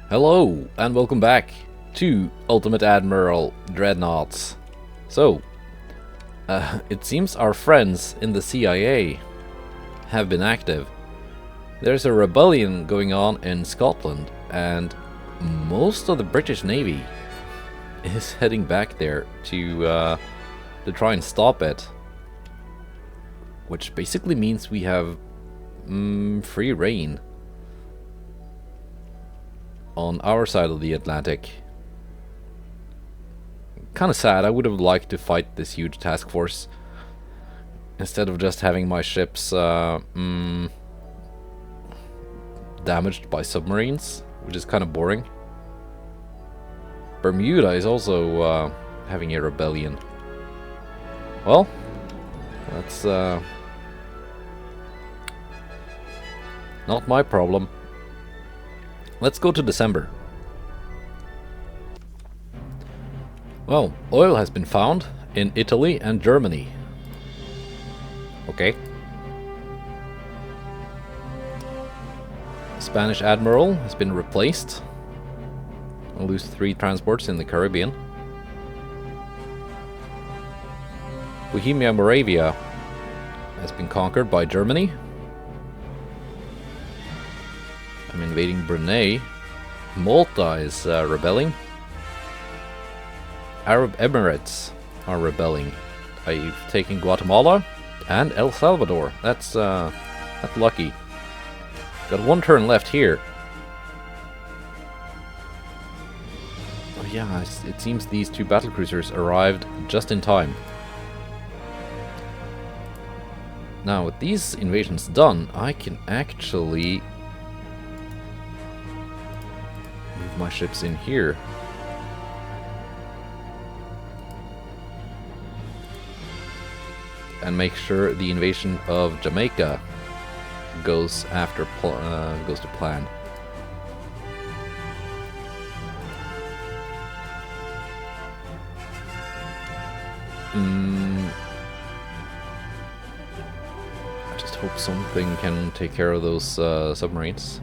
Hello, and welcome back to Ultimate Admiral Dreadnoughts. So, it seems our friends in the CIA have been active. There's a rebellion going on in Scotland, and most of the British Navy is heading back there to try and stop it. Which basically means we have free reign on our side of the Atlantic. Kind of sad. I would have liked to fight this huge task force instead of just having my ships damaged by submarines, which is kind of boring. Bermuda is also having a rebellion. Well, that's not my problem. Let's go to December. Well, oil has been found in Italy and Germany. Okay. Spanish Admiral has been replaced. I'll lose 3 transports in the Caribbean. Bohemia Moravia has been conquered by Germany. I'm invading Brunei. Malta is rebelling. Arab Emirates are rebelling. I've taken Guatemala and El Salvador. That's lucky. Got 1 turn left here. Oh yeah, it seems these 2 battlecruisers arrived just in time. Now with these invasions done, I can actually move my ships in here. And make sure the invasion of Jamaica goes goes to plan. I just hope something can take care of those submarines.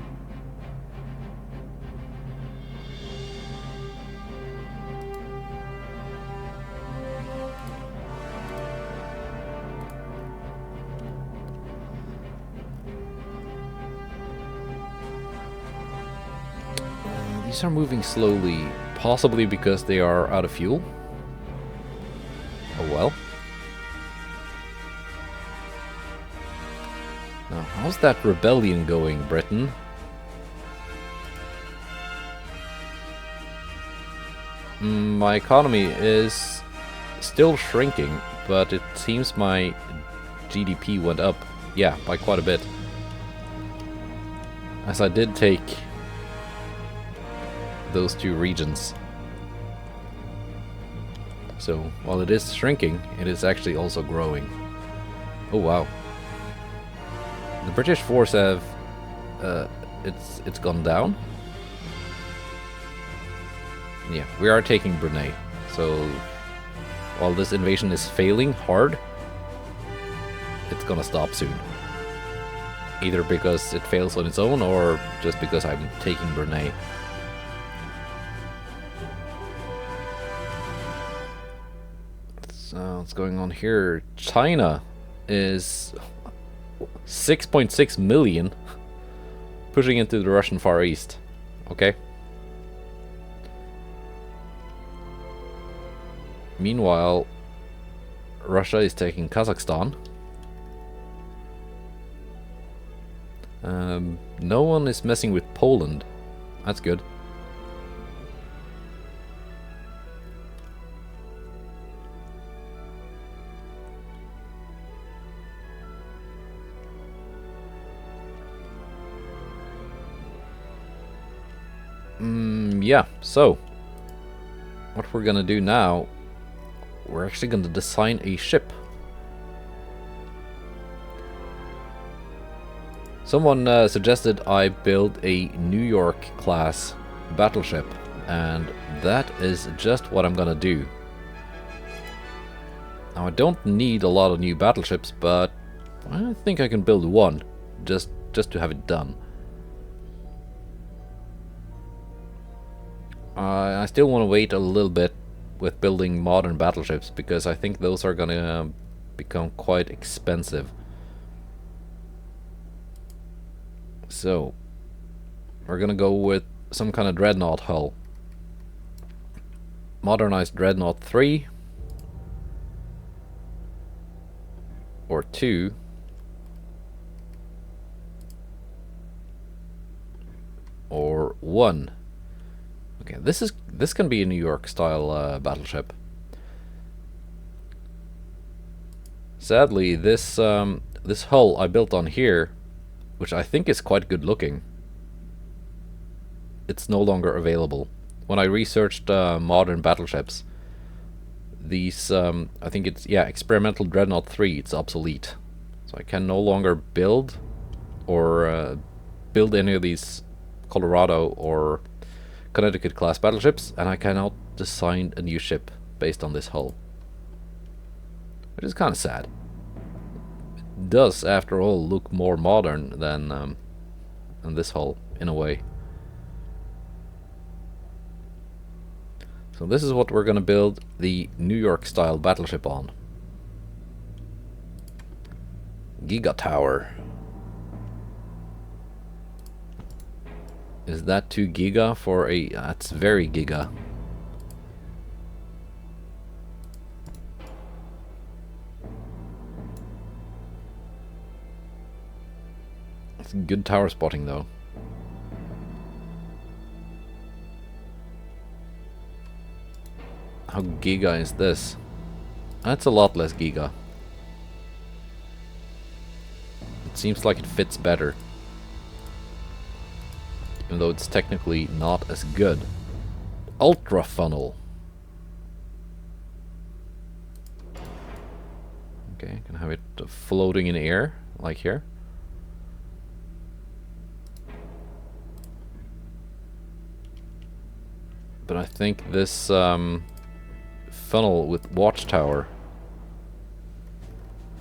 These are moving slowly, possibly because they are out of fuel. Oh well. Now, how's that rebellion going, Britain? My economy is still shrinking, but it seems my GDP went up, yeah, by quite a bit. As I did take those 2 regions. So while it is shrinking, it is actually also growing. Oh wow. The British force have it's gone down. Yeah, we are taking Brunei. So while this invasion is failing hard, it's gonna stop soon. Either because it fails on its own or just because I'm taking Brunei. What's going on here? China is 6.6 million pushing into the Russian Far East. Okay. Meanwhile, Russia is taking Kazakhstan. No one is messing with Poland. That's good. Yeah, so what we're gonna do now, we're actually gonna design a ship. Someone suggested I build a New York class battleship, and that is just what I'm gonna do. Now I don't need a lot of new battleships, but I think I can build one just to have it done. I still want to wait a little bit with building modern battleships because I think those are gonna become quite expensive. So we're gonna go with some kind of dreadnought hull. Modernized Dreadnought 3 or 2 or 1. Okay, this can be a New York style battleship. Sadly, this hull I built on here, which I think is quite good looking, it's no longer available. When I researched modern battleships, these I think it's experimental Dreadnought 3, it's obsolete, so I can no longer build or build any of these Colorado or Connecticut class battleships, and I cannot design a new ship based on this hull, which is kind of sad. It does, after all, look more modern than this hull in a way. So this is what we're going to build the New York style battleship on. Giga Tower. Is that too giga for a... that's very giga. It's good tower spotting though. How giga is this? That's a lot less giga. It seems like it fits better, even though it's technically not as good. Ultra funnel. Okay, can have it floating in air, like here. But I think this funnel with watchtower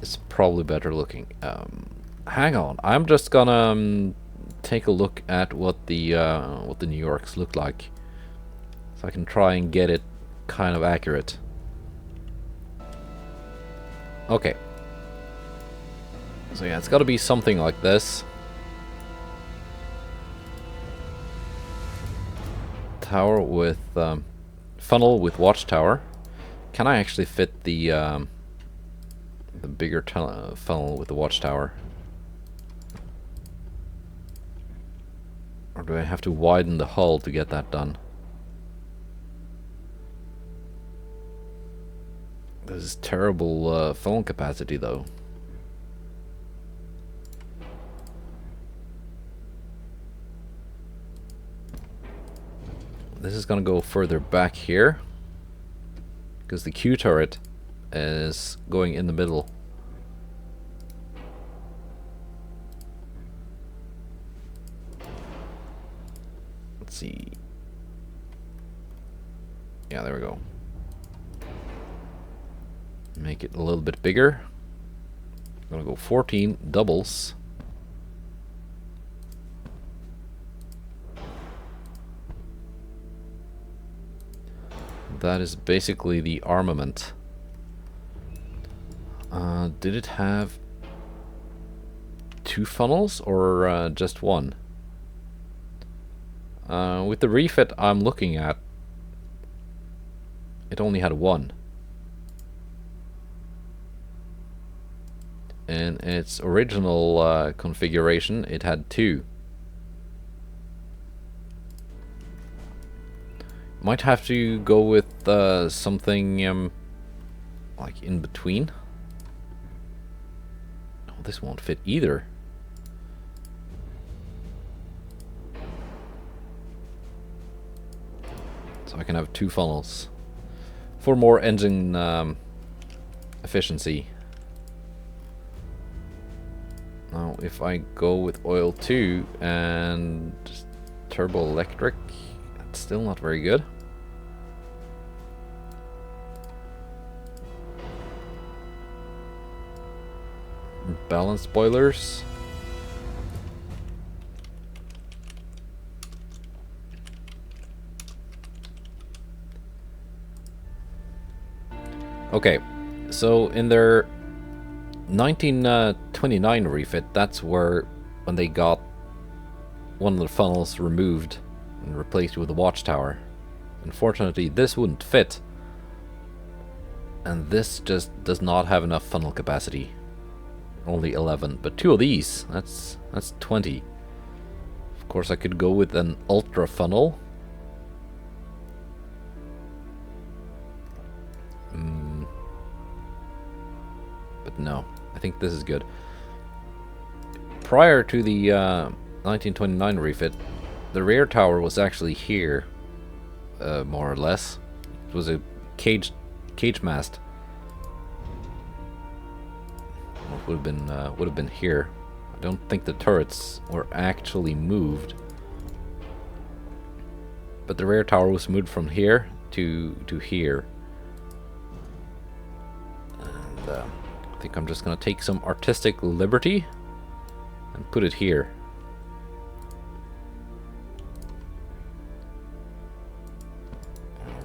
is probably better looking. Hang on, I'm just gonna take a look at what the New Yorks look like, so I can try and get it kind of accurate. Okay. So yeah, it's got to be something like this. Tower with funnel with watchtower. Can I actually fit the bigger funnel with the watchtower? Or do I have to widen the hull to get that done? This is terrible funnel capacity though. This is gonna go further back here, because the Q turret is going in the middle. Let's see. Yeah, there we go. Make it a little bit bigger. I'm gonna go 14 doubles. That is basically the armament. Did it have 2 funnels or just 1? With the refit I'm looking at, it only had 1. In its original configuration, it had 2. Might have to go with something like in between. Oh, this won't fit either. So I can have 2 funnels for more engine efficiency. Now, if I go with oil 2 and turbo electric, that's still not very good. Balance boilers. Okay, so in their 1929 refit, that's where when they got one of the funnels removed and replaced with a watchtower. Unfortunately, this wouldn't fit, and this just does not have enough funnel capacity. Only 11, but 2 of these, that's 20. Of course, I could go with an ultra funnel. But no, I think this is good. Prior to the 1929 refit, the rear tower was actually here, more or less. It was a cage mast. It would have been here. I don't think the turrets were actually moved, but the rear tower was moved from here to here. And I think I'm just gonna take some artistic liberty and put it here.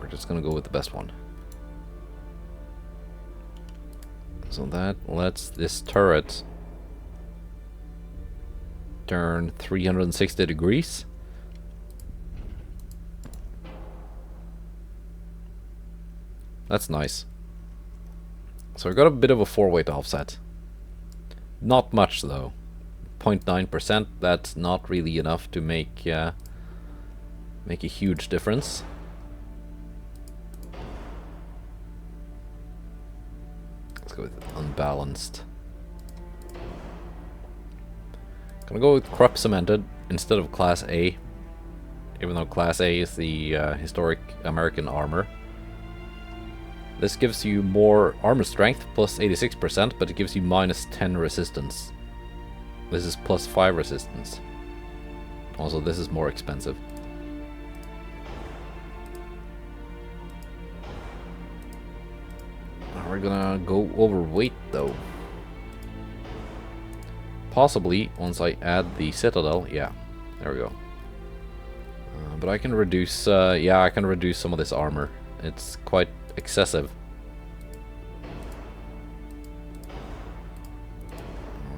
We're just gonna go with the best one. So that lets this turret turn 360 degrees. That's nice. So I got a bit of a 4-weight offset. Not much though. 0.9%, that's not really enough to make a huge difference. Let's go with unbalanced. Gonna go with crop cemented instead of Class A, even though Class A is the historic American armor. This gives you more armor strength, plus 86%, but it gives you minus 10 resistance. This is plus 5 resistance. Also, this is more expensive. We're gonna go overweight though. Possibly once I add the citadel. Yeah, there we go. But I can reduce, yeah, I can reduce some of this armor. It's quite excessive.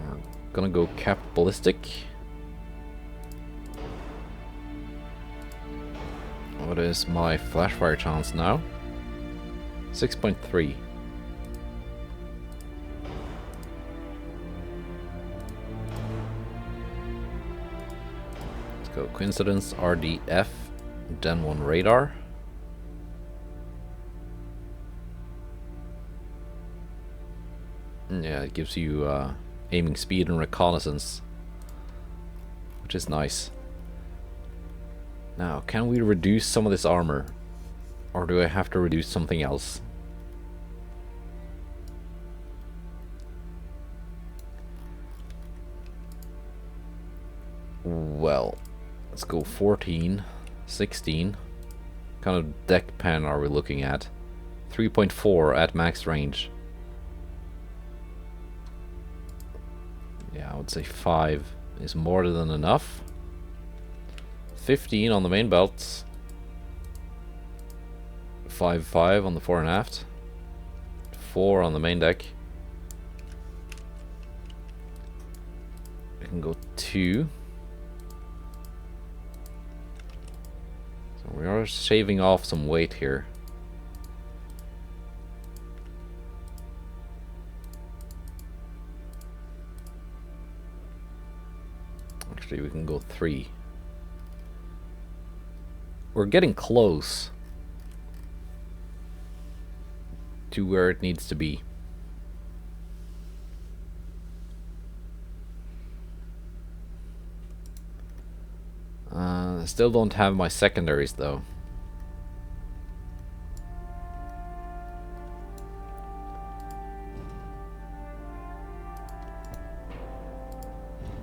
We're gonna go cap ballistic. What is my flash fire chance now? 6.3. Let's go coincidence RDF, Gen 1 radar. Yeah, it gives you aiming speed and reconnaissance, which is nice. Now, can we reduce some of this armor? Or do I have to reduce something else? Well, let's go 14, 16. What kind of deck pan are we looking at? 3.4 at max range. Yeah, I would say 5 is more than enough. 15 on the main belts. 5 on the fore and aft. 4 on the main deck. I can go 2. So we are shaving off some weight here. Actually, we can go 3. We're getting close to where it needs to be. I still don't have my secondaries though.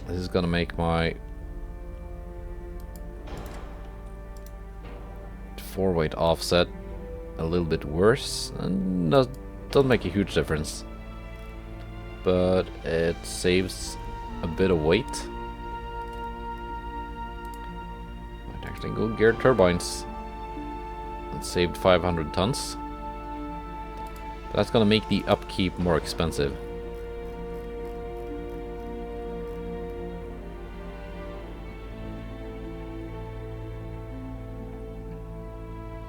This is gonna make my 4-weight offset a little bit worse, and doesn't make a huge difference, but it saves a bit of weight. Might actually go geared turbines. It saved 500 tons. That's gonna make the upkeep more expensive.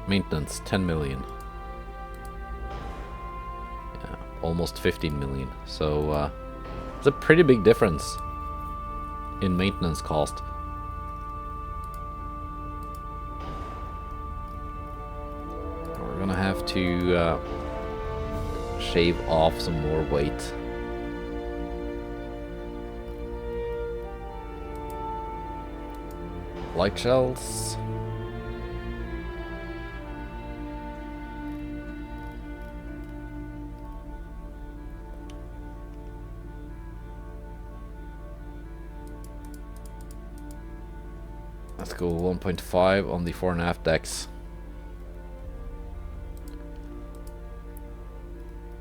Maintenance, 10 million. Yeah, almost 15 million. So, it's a pretty big difference in maintenance cost. We're gonna have to shave off some more weight. Light shells. Let's go 1.5 on the fore and aft decks.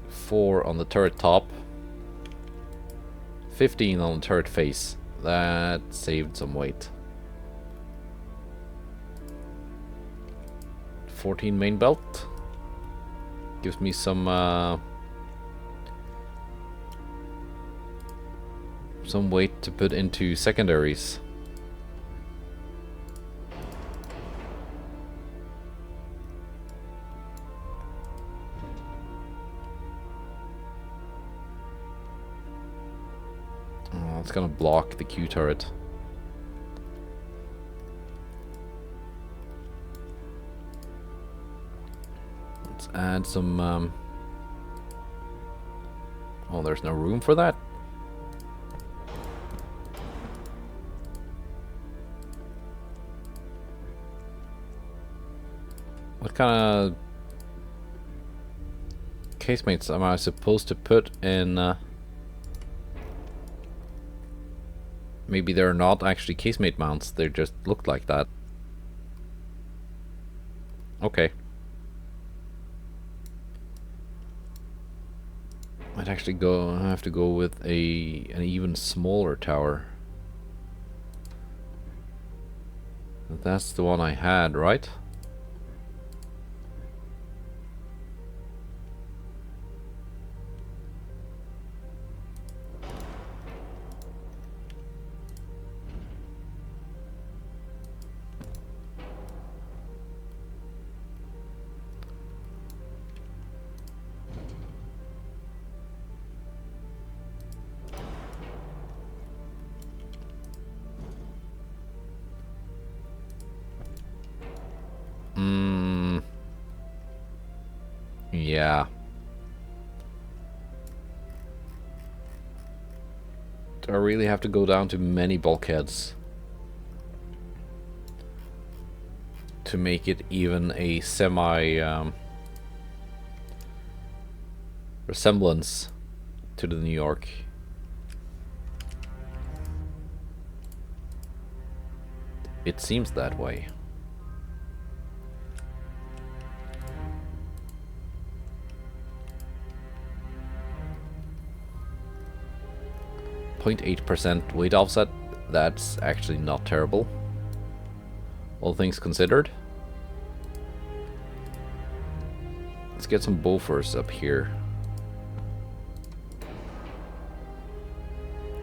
4 on the turret top. 15 on the turret face. That saved some weight. 14 main belt. Gives me some weight to put into secondaries. It's gonna block the Q turret. Let's add some... Oh, there's no room for that? What kind of casemates am I supposed to put in... Maybe they're not actually casemate mounts, they just look like that. Okay. Might actually have to go with an even smaller tower. That's the one I had, right? Yeah. Do I really have to go down to many bulkheads to make it even a semi resemblance to the New York? It seems that way. 0.8% weight offset, that's actually not terrible, all things considered. Let's get some Bofors up here.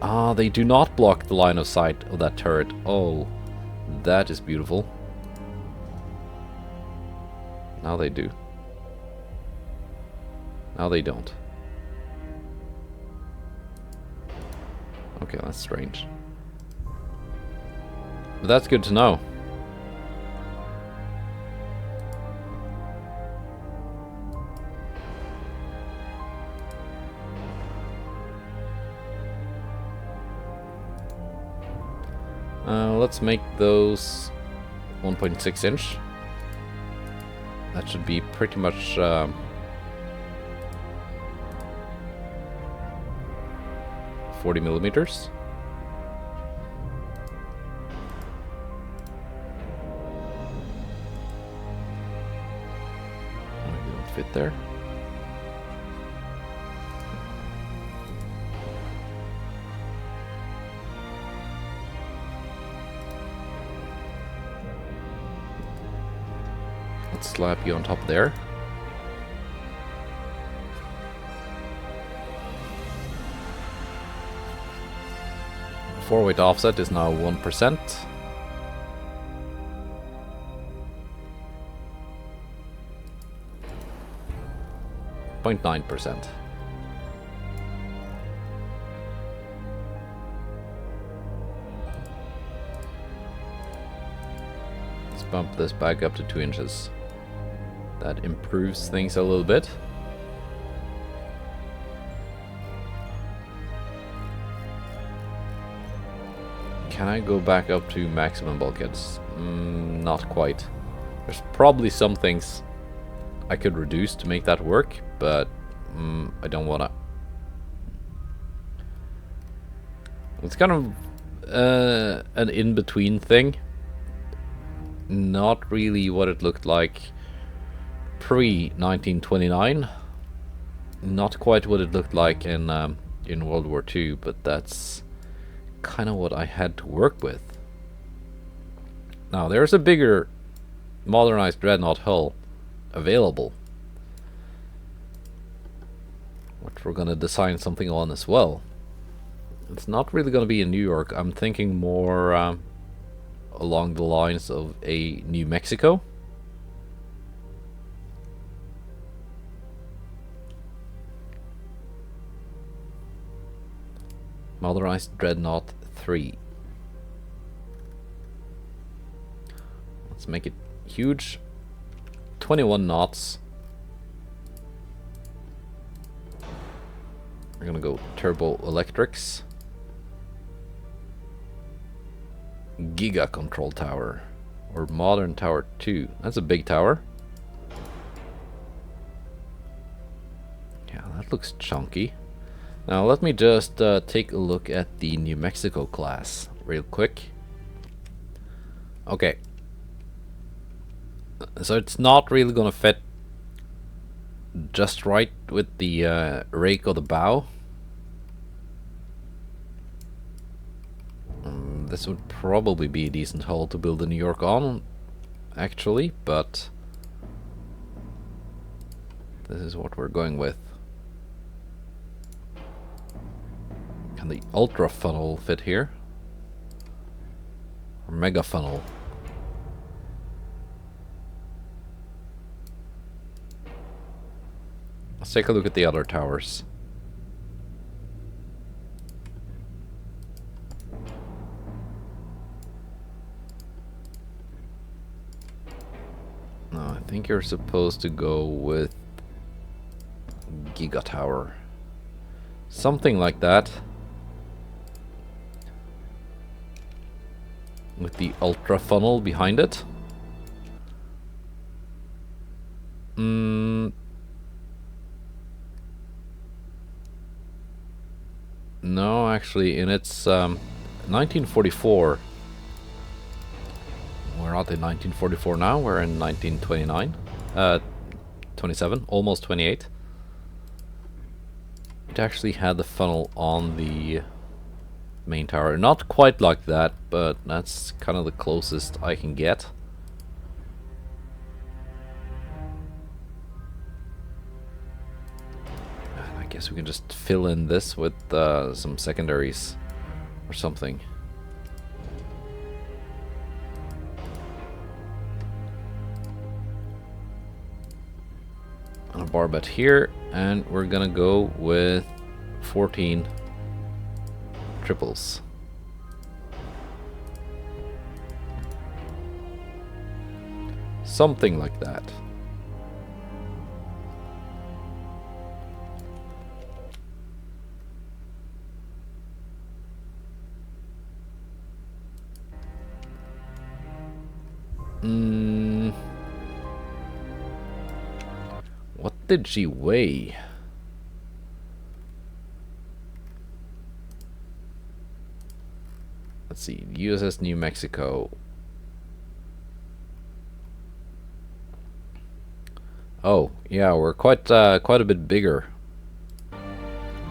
Ah, they do not block the line of sight of that turret. Oh, that is beautiful. Now they do. Now they don't. Okay, that's strange. But that's good to know. Let's make those 1.6 inch. That should be pretty much 40 millimeters. Oh, you don't fit there. Let's slap you on top there. 4-weight offset is now 1%. .9%. Let's bump this back up to 2 inches. That improves things a little bit. Can I go back up to maximum bulkheads? Not quite. There's probably some things I could reduce to make that work, but I don't wanna. It's kind of an in-between thing. Not really what it looked like pre-1929. Not quite what it looked like in World War II, but that's kind of what I had to work with. Now there's a bigger modernized Dreadnought hull available, which we're gonna design something on as well. It's not really gonna be in New York. I'm thinking more along the lines of a New Mexico. Modernized Dreadnought 3. Let's make it huge. 21 knots. We're gonna go turbo electrics. Giga control tower. Or modern tower 2. That's a big tower. Yeah, that looks chunky. Now let me just take a look at the New Mexico class real quick. Okay. So it's not really gonna fit just right with the rake of the bow. This would probably be a decent hull to build a New York on, actually, but this is what we're going with. Can the ultra funnel fit here? Or mega funnel? Let's take a look at the other towers. No, I think you're supposed to go with Giga Tower. Something like that. With the ultra funnel behind it. No, actually, in its 1944. We're not in 1944 now, we're in 1929. 27, almost 28. It actually had the funnel on the main tower. Not quite like that, but that's kind of the closest I can get. And I guess we can just fill in this with some secondaries or something. And a barbette here, and we're gonna go with 14 triples. Something like that. What did she weigh? Let's see, USS New Mexico. Oh, yeah, we're quite a bit bigger.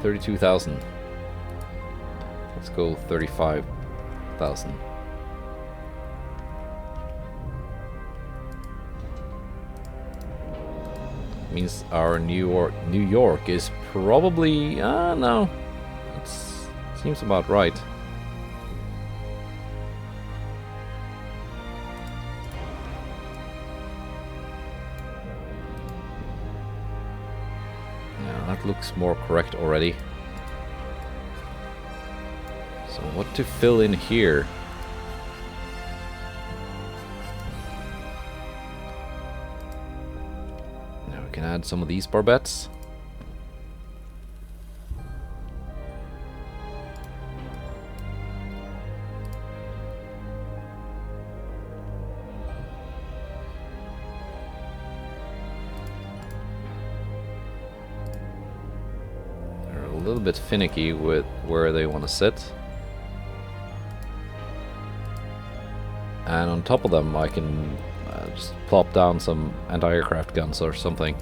32,000. Let's go 35,000. Means our New York is probably no. It seems about right. That looks more correct already. So what to fill in here? Now we can add some of these barbettes. A little bit finicky with where they want to sit. And on top of them I can just plop down some anti-aircraft guns or something.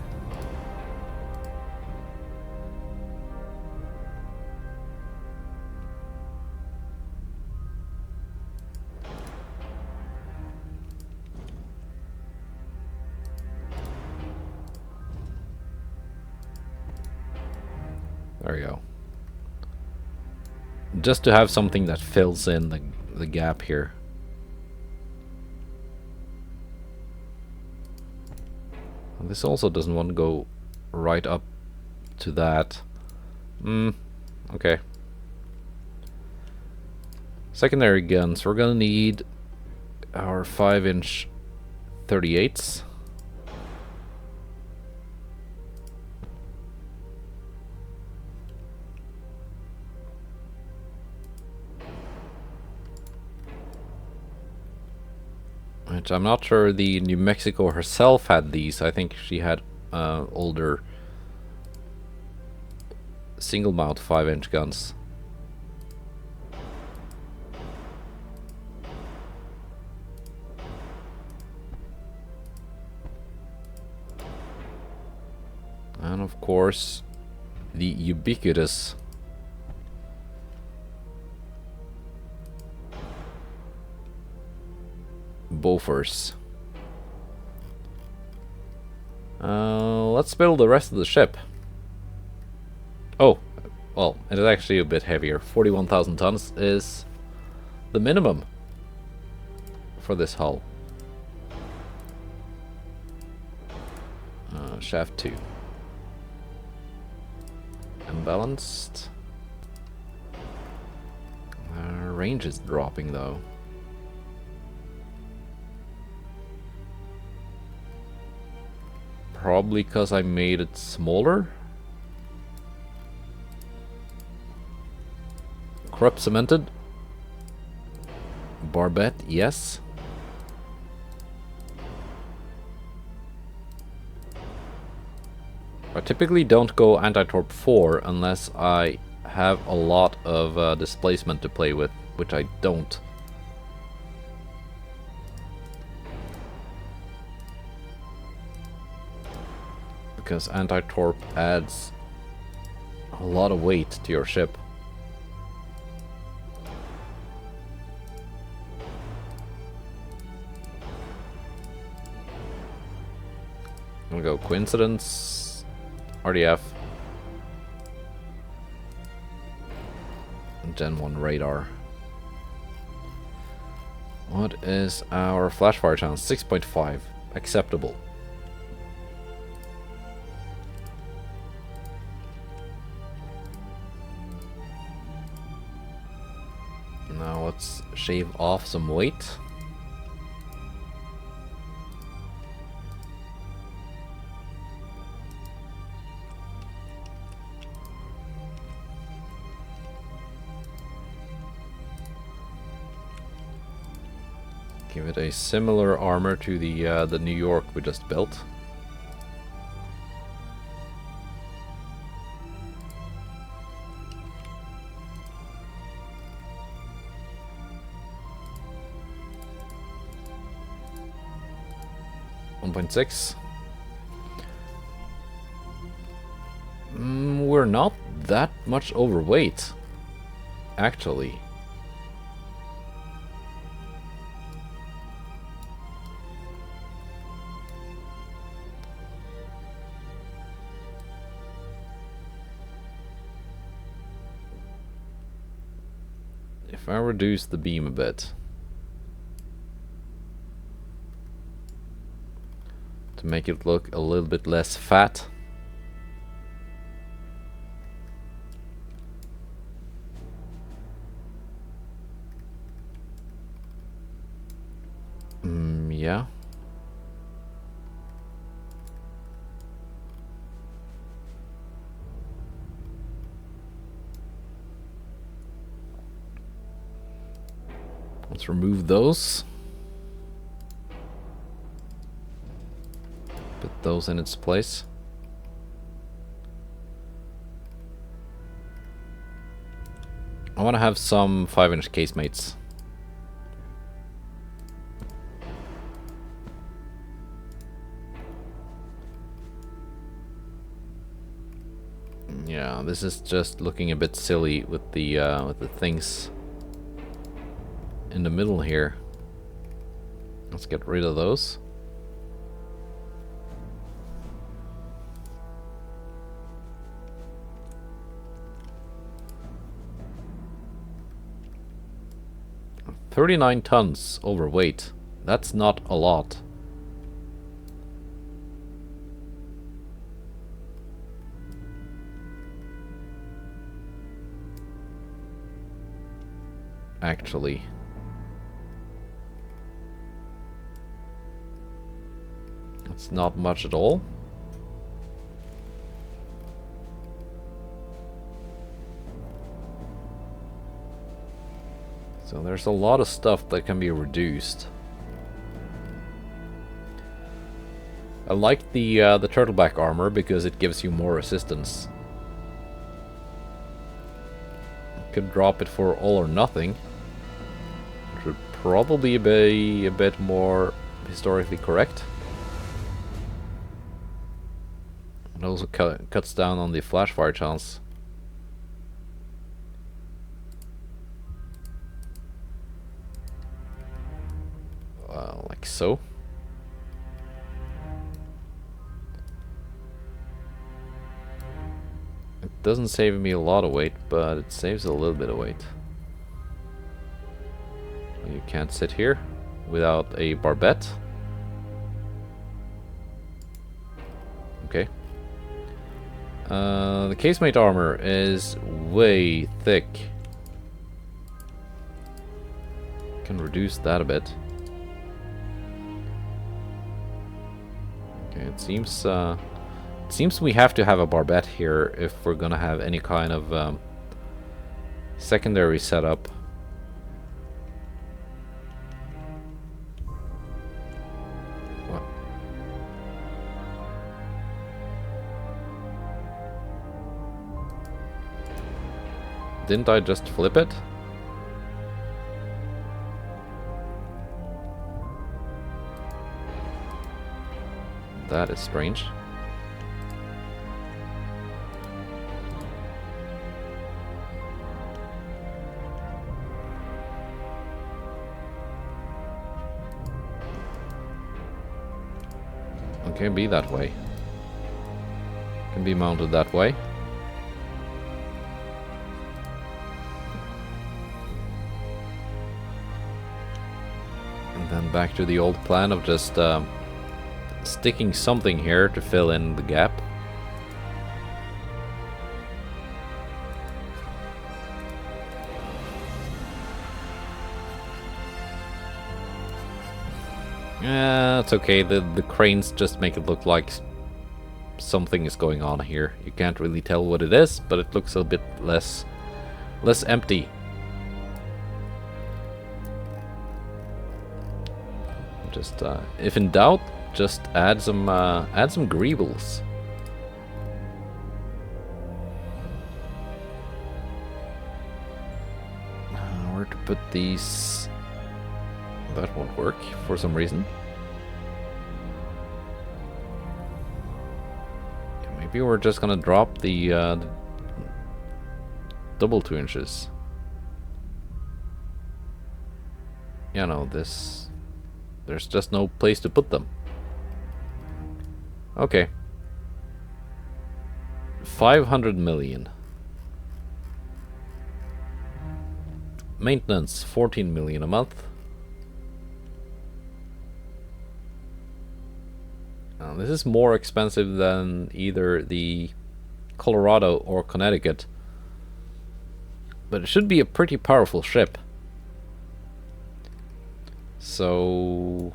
There we go. Just to have something that fills in the gap here. And this also doesn't want to go right up to that. Okay. Secondary guns. We're gonna need our 5-inch 38s. Which I'm not sure the New Mexico herself had these. I think she had older single mount 5-inch guns. And of course the ubiquitous Bofors. Let's build the rest of the ship. Oh, well, it is actually a bit heavier. 41,000 tons is the minimum for this hull. Shaft 2. Unbalanced. Range is dropping though. Probably because I made it smaller. Corrupt cemented. Barbette, yes. I typically don't go anti-torp 4 unless I have a lot of displacement to play with, which I don't. Because anti-torp adds a lot of weight to your ship. I'm gonna go coincidence, RDF, and Gen 1 radar. What is our flash fire chance? 6.5. Acceptable. Now let's shave off some weight. Give it a similar armor to the New York we just built. .6. We're not that much overweight, actually. If I reduce the beam a bit to make it look a little bit less fat. Let's remove those. Put those in its place. I want to have some 5-inch casemates. Yeah, this is just looking a bit silly with the things in the middle here. Let's get rid of those. $39 tons overweight. That's not a lot. Actually. It's not much at all. So there's a lot of stuff that can be reduced. I like the turtleback armor because it gives you more resistance. Could drop it for all or nothing. Which would probably be a bit more historically correct. It also cuts down on the flash fire chance. Like so. It doesn't save me a lot of weight, but it saves a little bit of weight. You can't sit here without a barbette. Okay. The casemate armor is way thick. Can reduce that a bit. Okay, it seems we have to have a barbette here if we're gonna have any kind of secondary setup. What? Didn't I just flip it? That is strange. Can be that way. Can be mounted that way. And then back to the old plan of just sticking something here to fill in the gap. Yeah, it's okay. The cranes just make it look like something is going on here. You can't really tell what it is, but it looks a bit less empty. Just if in doubt, just add some greebles. Where to put these? That won't work for some reason. Okay, maybe we're just gonna drop the double 2 inches. Yeah, no, there's just no place to put them. Okay. 500 million. Maintenance, 14 million a month. This is more expensive than either the Colorado or Connecticut. But it should be a pretty powerful ship. So...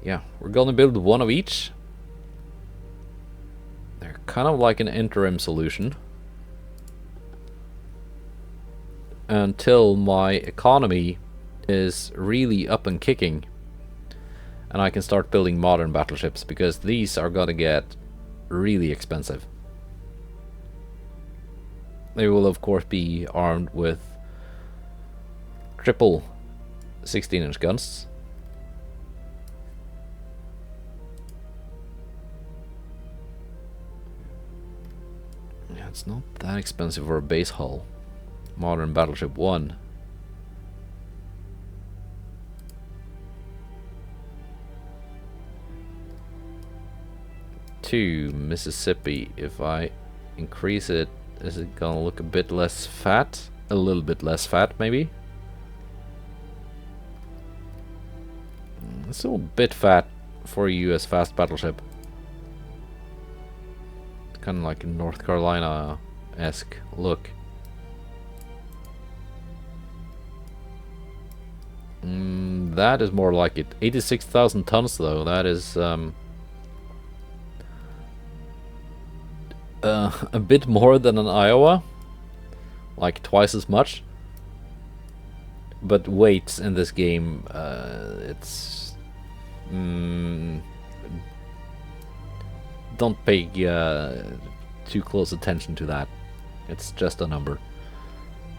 yeah, we're gonna build one of each. They're kind of like an interim solution until my economy is really up and kicking and I can start building modern battleships, because these are gonna get really expensive. They will of course be armed with triple 16-inch guns. Yeah, it's not that expensive for a base hull. Modern Battleship 1. To Mississippi. If I increase it, is it gonna look a bit less fat? A little bit less fat, maybe? It's still a bit fat for a US fast battleship. Kind of like a North Carolina-esque look. That is more like it. 86,000 tons though. That is a bit more than an Iowa, like twice as much. But weights in this game, it's don't pay too close attention to that. It's just a number.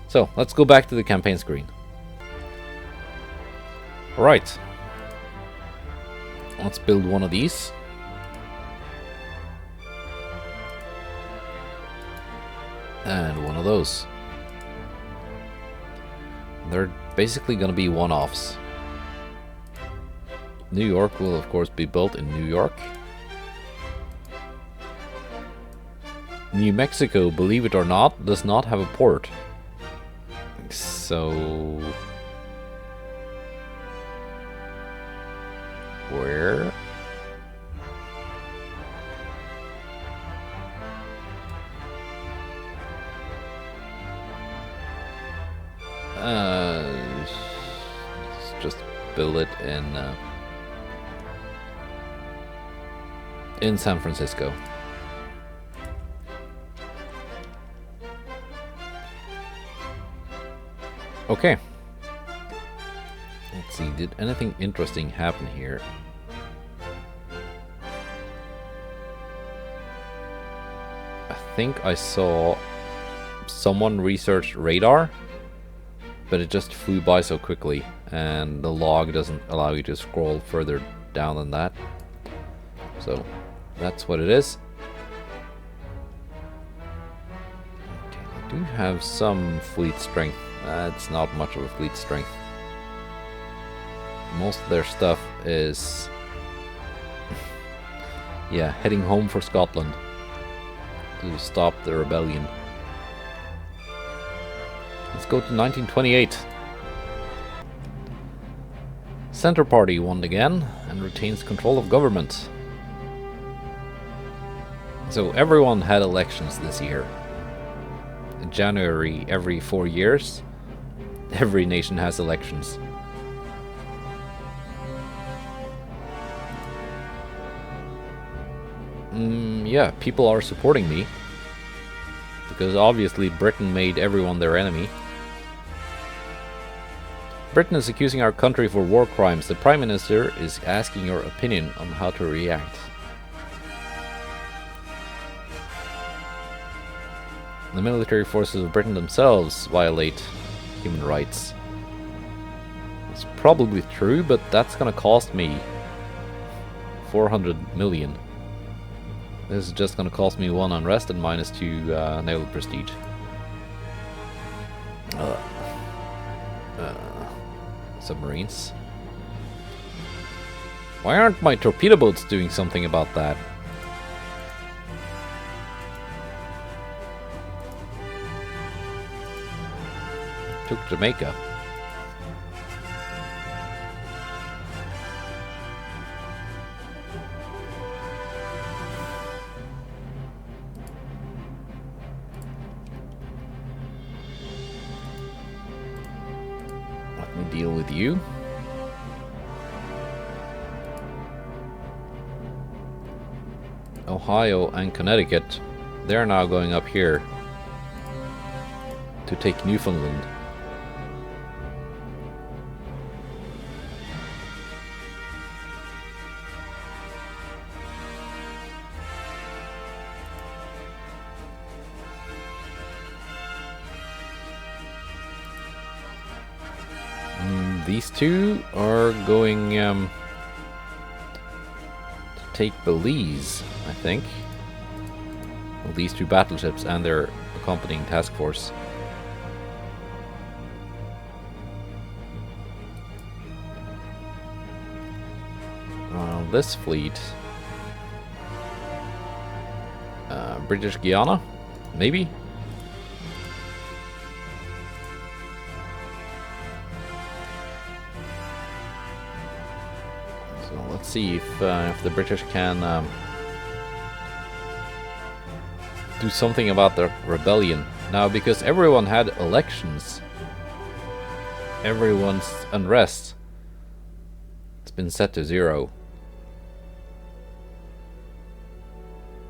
So let's go back to the campaign screen. All right, let's build one of these. And one of those. They're basically going to be one-offs. New York will of course be built in New York. New Mexico, believe it or not, does not have a port. So where? Let's just build it in San Francisco. Okay. Let's see, did anything interesting happen here? I think I saw someone research radar, but it just flew by so quickly, and the log doesn't allow you to scroll further down than that. So that's what it is. Okay, they do have some fleet strength. It's not much of a fleet strength. Most of their stuff is yeah, heading home for Scotland to stop the rebellion. Let's go to 1928. Centre Party won again and retains control of government. So everyone had elections this year. In January every 4 years, every nation has elections. Yeah, people are supporting me. Because obviously Britain made everyone their enemy. Britain is accusing our country for war crimes. The Prime Minister is asking your opinion on how to react. The military forces of Britain themselves violate human rights. It's probably true, but that's gonna cost me 400 million. This is just gonna cost me 1 unrest and -2 naval prestige. Submarines. Why aren't my torpedo boats doing something about that? Took Jamaica. Let me deal with you. Ohio and Connecticut they're now going up here to take Newfoundland. These two are going to take Belize, I think. Well, these two battleships and their accompanying task force. This fleet, British Guiana, maybe. So let's see if the British can do something about the rebellion now, because everyone had elections. Everyone's unrest has been set to 0.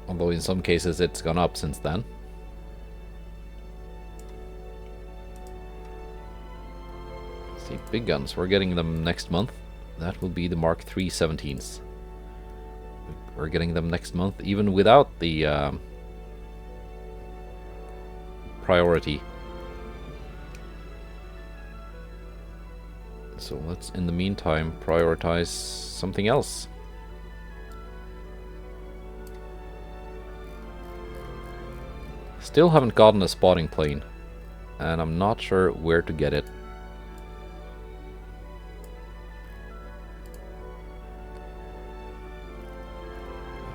Although in some cases it's gone up since then. Let's see, big guns, we're getting them next month. That will be the Mark III 17s. We're getting them next month, even without the priority. So let's, in the meantime, prioritize something else. Still haven't gotten a spotting plane, and I'm not sure where to get it.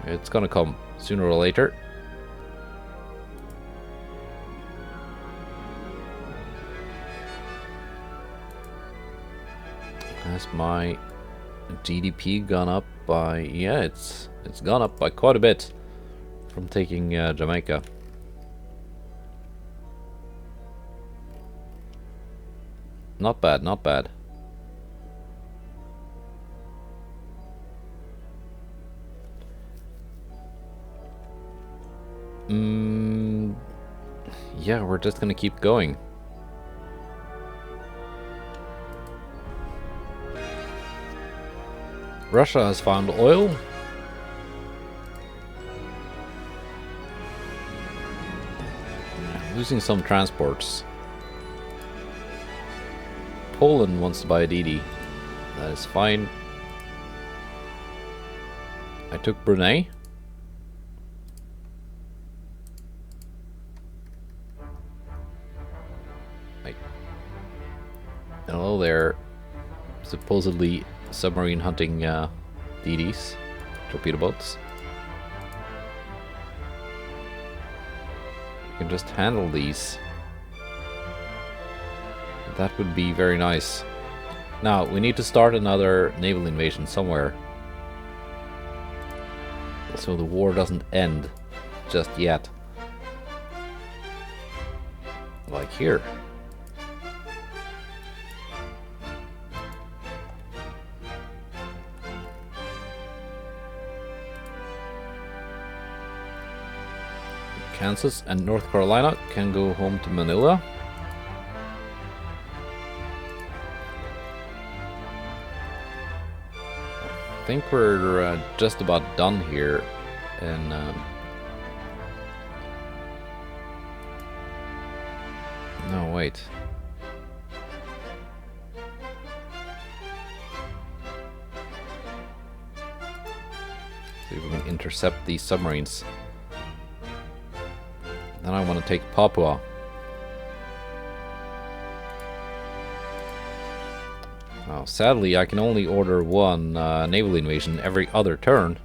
It's gonna come sooner or later. Has my GDP gone up by... yeah, it's gone up by quite a bit from taking Jamaica. Not bad, not bad. Yeah, we're just gonna keep going. Russia has found oil. Losing some transports. Poland wants to buy a DD. That is fine. I took Brunei. Hello there. Supposedly submarine hunting DDs, torpedo boats. You can just handle these. That would be very nice. Now, we need to start another naval invasion somewhere, so the war doesn't end just yet. Like here. Kansas and North Carolina can go home to Manila. I think we're just about done here, and no, wait. See if we can intercept these submarines. Then I want to take Papua. Well, sadly, I can only order one naval invasion every other turn.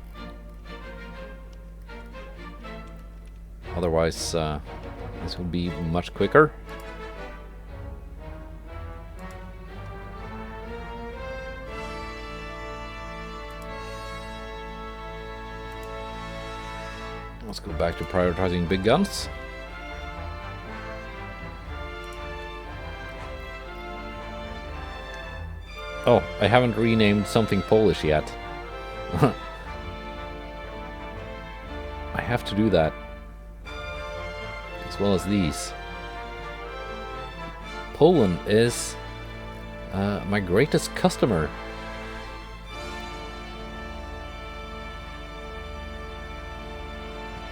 Otherwise, this will be much quicker. Let's go back to prioritizing big guns. Oh, I haven't renamed something Polish yet. I have to do that. as well as these. Poland is my greatest customer.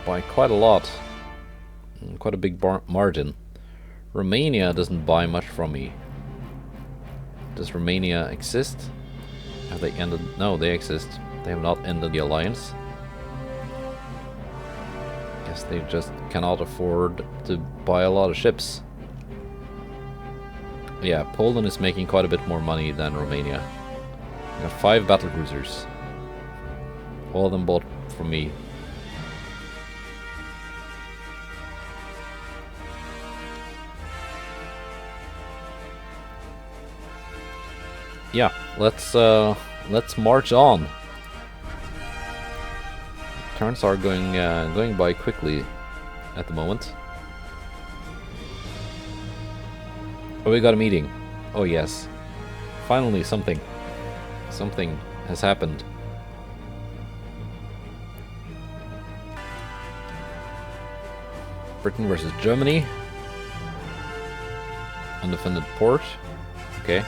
By quite a lot. Quite a big margin. Romania doesn't buy much from me. Does Romania exist? Have they ended? No, they exist. They have not ended the alliance. Guess they just cannot afford to buy a lot of ships. Yeah, Poland is making quite a bit more money than Romania. I got 5 battlecruisers. All of them bought from me. Yeah, let's march on. Turns are going by quickly at the moment. Oh, we got a meeting. Oh yes, finally something has happened. Britain versus Germany. Undefended port. Okay.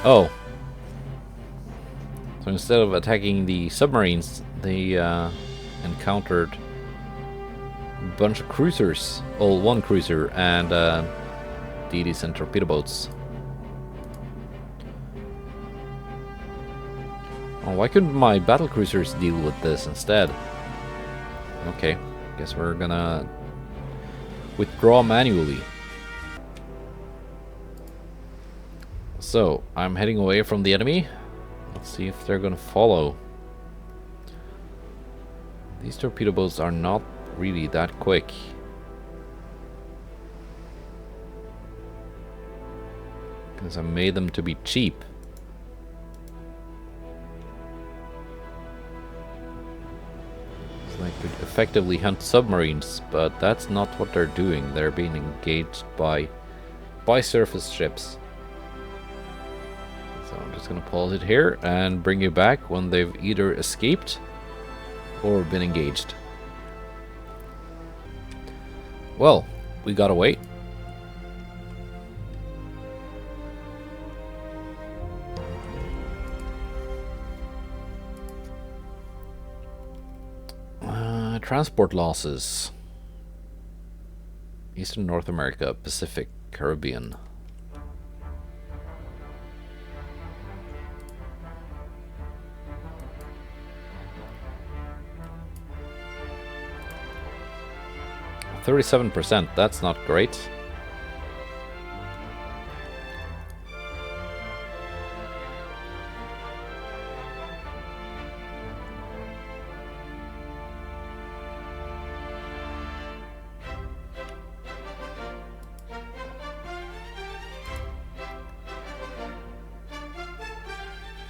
Oh. So instead of attacking the submarines, they encountered a bunch of cruisers. Well, one cruiser and DDs and torpedo boats. Oh, why couldn't my battle cruisers deal with this instead? Okay, guess we're gonna withdraw manually. So, I'm heading away from the enemy. Let's see if they're gonna follow. These torpedo boats are not really that quick. Because I made them to be cheap. So they could effectively hunt submarines, but that's not what they're doing. They're being engaged by surface ships. So I'm just gonna pause it here and bring you back when they've either escaped or been engaged. Well, we got away. Transport losses. Eastern North America, Pacific, Caribbean. %, that's not great.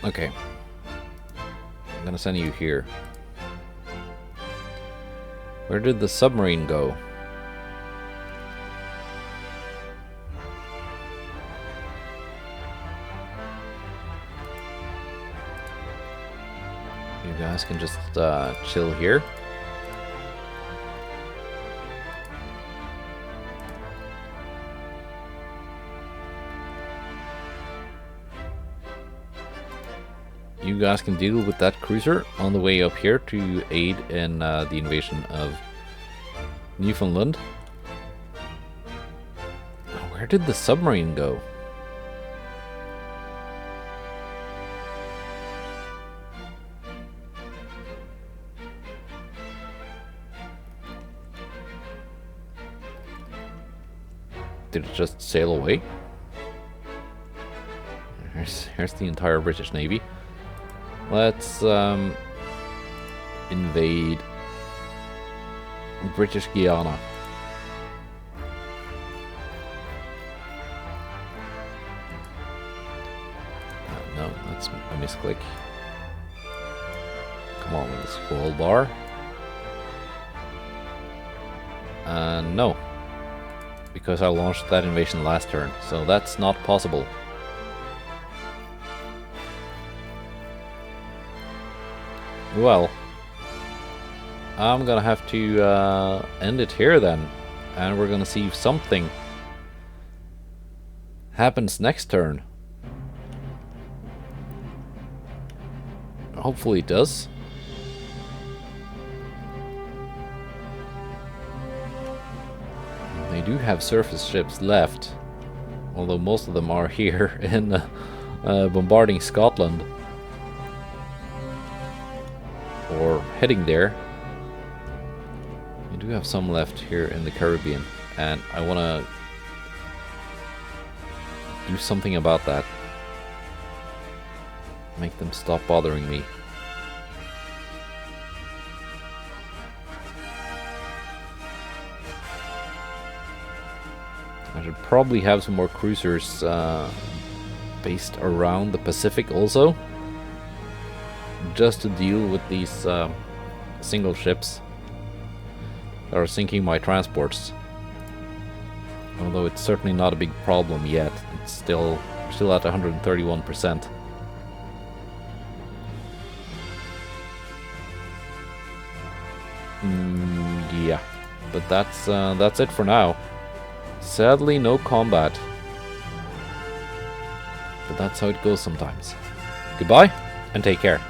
Okay. I'm gonna send you here. Where did the submarine go? You guys can just chill here. You guys can deal with that cruiser on the way up here to aid in the invasion of Newfoundland. Where did the submarine go? Did it just sail away? Here's the entire British Navy. Let's invade British Guiana. No, that's a misclick. Come on with the scroll bar. No. Because I launched that invasion last turn, so that's not possible. Well, I'm gonna have to end it here then, and we're gonna see if something happens next turn. Hopefully it does. They do have surface ships left, although most of them are here in bombarding Scotland. Or heading there. We do have some left here in the Caribbean, and I want to do something about that. Make them stop bothering me. I should probably have some more cruisers based around the Pacific also, just to deal with these single ships that are sinking my transports. Although it's certainly not a big problem yet. It's still at 131%. Yeah, but that's it for now. Sadly, no combat. But that's how it goes sometimes. Goodbye, and take care.